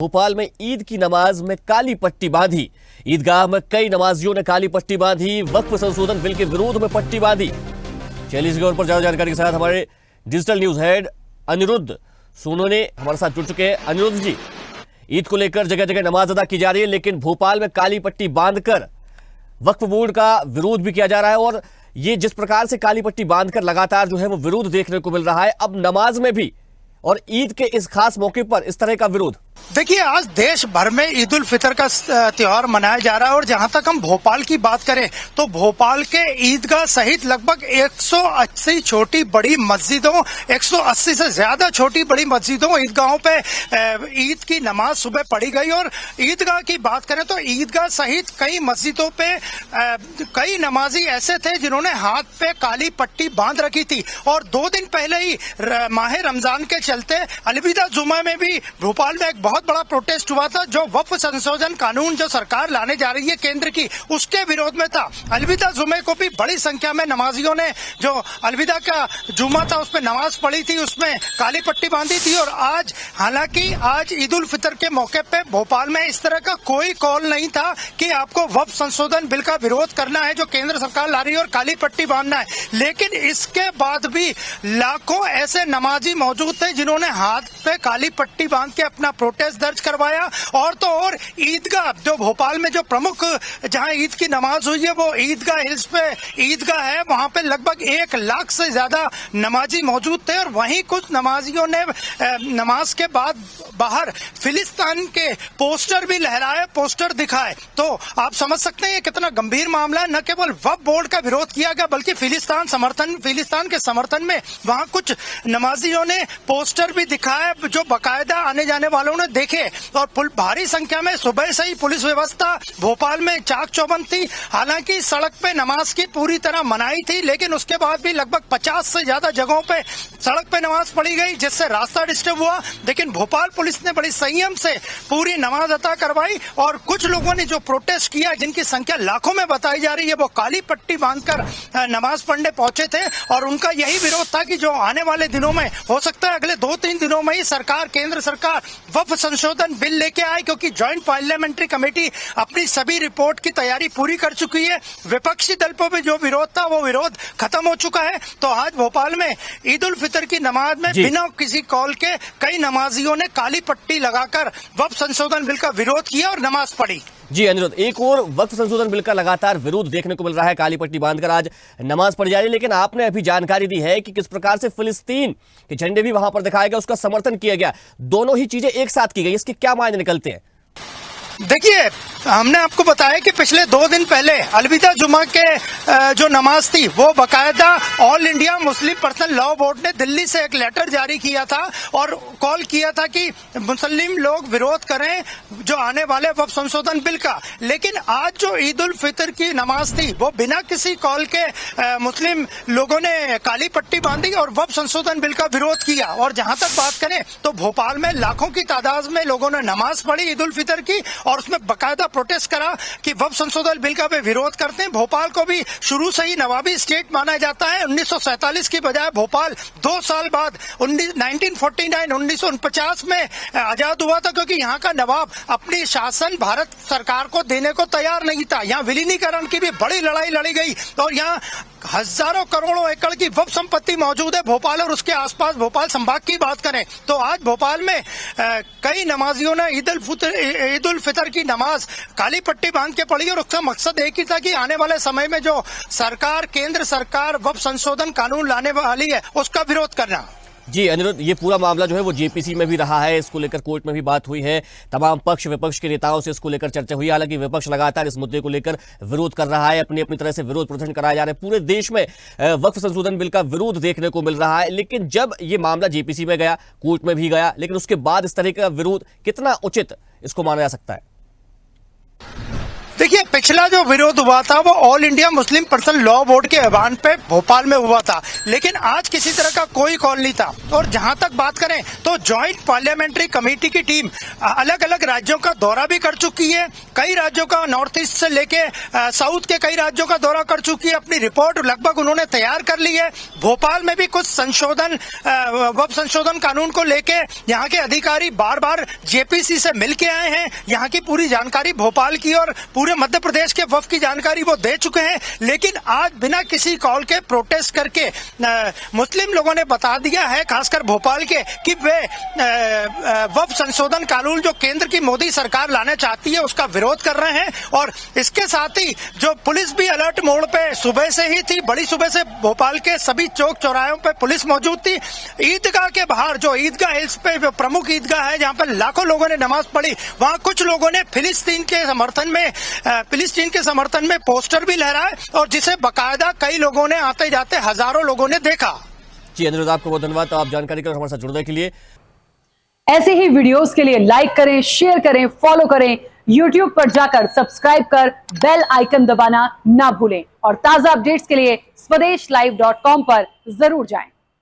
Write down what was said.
भोपाल में ईद की नमाज में काली पट्टी बांधी। ईदगाह में कई नमाजियों ने काली पट्टी बांधी। वक्फ संशोधन बिल के विरोध में पट्टी बांधी। चलिए इसके ऊपर ज्यादा जानकारी के साथ हमारे digital news head Aniruddha Sonone हमारे साथ जुड़ चुके हैं। अनिरुद्ध जी, ईद को लेकर जगह जगह नमाज अदा की जा रही है, लेकिन भोपाल में काली पट्टी बांधकर वक्फ बोर्ड का विरोध भी किया जा रहा है और ये जिस प्रकार से काली पट्टी बांधकर लगातार जो है वो विरोध देखने को मिल रहा है, अब नमाज में भी और ईद के इस खास मौके पर इस तरह का विरोध। देखिए, आज देश भर में ईद उल फितर का त्योहार मनाया जा रहा है और जहां तक हम भोपाल की बात करें तो भोपाल के ईदगाह सहित लगभग 180 छोटी बड़ी मस्जिदों 180 से ज्यादा छोटी बड़ी मस्जिदों ईदगाहों पे ईद की नमाज सुबह पढ़ी गई। और ईदगाह की बात करें तो ईदगाह सहित कई मस्जिदों पे कई नमाजी ऐसे थे जिन्होंने हाथ पे काली पट्टी बांध रखी थी। और 2 दिन पहले ही माह रमजान के चलते अलविदा जुमा में भी भोपाल में एक बहुत बड़ा प्रोटेस्ट हुआ था, जो वक्फ संशोधन कानून जो सरकार लाने जा रही है केंद्र की, उसके विरोध में था। अलविदा जुमे को भी बड़ी संख्या में नमाजियों ने जो अलविदा का जुमा था उसमें नमाज पढ़ी थी, उसमें काली पट्टी बांधी थी। और आज हालांकि आज ईद उल फितर के मौके पे भोपाल में इस तरह का कोई कॉल नहीं था कि आपको वक्फ संशोधन बिल का विरोध करना है जो केंद्र सरकार ला रही है और काली पट्टी बांधना है, लेकिन इसके बाद भी लाखों ऐसे नमाजी मौजूद थे जिन्होंने हाथ पे काली पट्टी बांध के अपना प्रोटेस्ट दर्ज करवाया। और तो और ईदगाह जो भोपाल में जो प्रमुख जहां ईद की नमाज हुई है वो ईदगाह हिल्स पे ईदगाह है, वहां पे लगभग 1 लाख से ज्यादा नमाजी मौजूद थे। और वहीं कुछ नमाजियों ने नमाज के बाद बाहर फिलिस्तीन के पोस्टर भी लहराए, पोस्टर दिखाए। तो आप समझ सकते हैं ये कितना गंभीर मामला है। न केवल वक्फ बोर्ड का विरोध किया गया बल्कि फिलिस्तीन के समर्थन में वहां कुछ नमाजियों ने पोस्टर भी दिखाए जो बाकायदा आने जाने वालों ने देखे। और भारी संख्या में सुबह से ही पुलिस व्यवस्था भोपाल में चाक चौबंद थी। हालांकि सड़क पे नमाज की पूरी तरह मनाही थी, लेकिन उसके बाद भी लगभग 50 से ज्यादा जगहों पे सड़क पे नमाज पढ़ी गई जिससे रास्ता डिस्टर्ब हुआ। लेकिन भोपाल पुलिस ने बड़ी संयम से पूरी नमाज अदा करवाई। और कुछ लोगों ने जो प्रोटेस्ट किया जिनकी संख्या लाखों में बताई जा रही है वो काली पट्टी बांधकर नमाज पढ़ने पहुंचे थे। और उनका यही विरोध था कि जो आने वाले दिनों में हो सकता है अगले 2-3 दिनों में ही केंद्र सरकार वक्फ संशोधन बिल लेके आए, क्योंकि ज्वाइंट पार्लियामेंट्री कमेटी अपनी सभी रिपोर्ट की तैयारी पूरी कर चुकी है। विपक्षी दल पर भी जो विरोध था वो विरोध खत्म हो चुका है। तो आज भोपाल में ईद उल फितर की नमाज में बिना किसी कॉल के कई नमाजियों ने काली पट्टी लगाकर वक्फ संशोधन बिल का विरोध किया और नमाज पढ़ी। जी अनिरुद्ध, एक और वक्फ संशोधन बिल का लगातार विरोध देखने को मिल रहा है, काली पट्टी बांधकर आज नमाज पढ़ी जा रही है, लेकिन आपने अभी जानकारी दी है कि किस प्रकार से फिलिस्तीन के झंडे भी वहां पर दिखाया गया, उसका समर्थन किया गया, दोनों ही चीजें एक साथ की गई, इसके क्या मायने निकलते हैं? देखिए, हमने आपको बताया कि पिछले 2 दिन पहले अलविदा जुमा के जो नमाज थी वो बाकायदा all India Muslim personal law board ने दिल्ली से एक लेटर जारी किया था और कॉल किया था कि मुस्लिम लोग विरोध करें जो आने वाले वक्फ संशोधन बिल का। लेकिन आज जो ईद उल फितर की नमाज थी वो बिना किसी कॉल के मुस्लिम लोगों ने काली पट्टी बांधी और वक्फ संशोधन बिल का विरोध किया। और जहां तक बात करें तो भोपाल में लाखों की तादाद में लोगों ने नमाज पढ़ी ईद उल फितर की और उसमें बाकायदा प्रोटेस्ट करा कि वक्फ संशोधन बिल का वे विरोध करते हैं। भोपाल को भी शुरू से ही नवाबी स्टेट माना जाता है। 1947 की बजाय भोपाल 2 साल बाद 1949 में आजाद हुआ था, क्योंकि यहाँ का नवाब अपनी शासन भारत सरकार को देने को तैयार नहीं था। यहाँ विलीनीकरण की भी बड़ी लड़ाई लड़ी गई और यहाँ हजारों करोड़ों एकड़ की वक्फ संपत्ति मौजूद है भोपाल और उसके आसपास। भोपाल संभाग की बात करें तो आज भोपाल में कई नमाजियों ने ईद उल फितर की नमाज काली पट्टी बांध के पढ़ी और उसका मकसद एक ही था कि आने वाले समय में जो केंद्र सरकार वक्फ संशोधन कानून लाने वाली है उसका विरोध करना। जी अनिरुद्ध, ये पूरा मामला जो है वो जेपीसी में भी रहा है, इसको लेकर कोर्ट में भी बात हुई है, तमाम पक्ष विपक्ष के नेताओं से इसको लेकर चर्चा हुई। हालांकि विपक्ष लगातार इस मुद्दे को लेकर विरोध कर रहा है, अपनी अपनी तरह से विरोध प्रदर्शन कराए जा रहे हैं। पूरे देश में वक्फ संशोधन बिल का विरोध देखने को मिल रहा है, लेकिन जब ये मामला जेपीसी में गया, कोर्ट में भी गया, लेकिन उसके बाद इस तरह का विरोध कितना उचित इसको माना जा सकता है? देखिए, पिछला जो विरोध हुआ था वो all India Muslim personal law board के ऐवान पे भोपाल में हुआ था, लेकिन आज किसी तरह का कोई कॉल नहीं था। और जहां तक बात करें तो ज्वाइंट पार्लियामेंट्री कमेटी की टीम अलग अलग राज्यों का दौरा भी कर चुकी है। कई राज्यों का, नॉर्थ ईस्ट से लेके साउथ के कई राज्यों का दौरा कर चुकी है। अपनी रिपोर्ट लगभग उन्होंने तैयार कर ली है। भोपाल में भी कुछ संशोधन, वक्फ संशोधन कानून को लेके यहाँ के अधिकारी बार बार जेपीसी से मिल के आए हैं। यहाँ की पूरी जानकारी भोपाल की और पूरे मध्य प्रदेश के वक्फ की जानकारी वो दे चुके हैं। लेकिन आज बिना किसी कॉल के प्रोटेस्ट करके मुस्लिम लोगों ने बता दिया है, खासकर भोपाल के, कि वे वक्फ संशोधन कानून जो केंद्र की मोदी सरकार लाना चाहती है उसका विरोध कर रहे हैं। और इसके साथ ही जो पुलिस भी अलर्ट मोड पे सुबह से ही थी, बड़ी सुबह से भोपाल के सभी चौक चौराहों पे पुलिस मौजूद थी। ईदगाह के बाहर, जो ईदगाह हिल्स पे जो प्रमुख ईदगाह है जहां पर लाखों लोगों ने नमाज पढ़ी, वहां कुछ लोगों ने फिलिस्तीन के समर्थन में पोस्टर भी लहराए और जिसे बकायदा कई लोगों ने आते जाते हजारों लोगों ने देखा। जी अनिरुद्ध, आपको बहुत धन्यवाद आप जानकारी कर हमारे साथ जुड़ने के लिए। ऐसे ही वीडियोस के लिए लाइक करें, शेयर करें, फॉलो करें, YouTube पर जाकर सब्सक्राइब कर बेल आइकन दबाना ना भूलें और ताजा अपडेट्स के लिए SwadeshLive.com पर जरूर जाएं।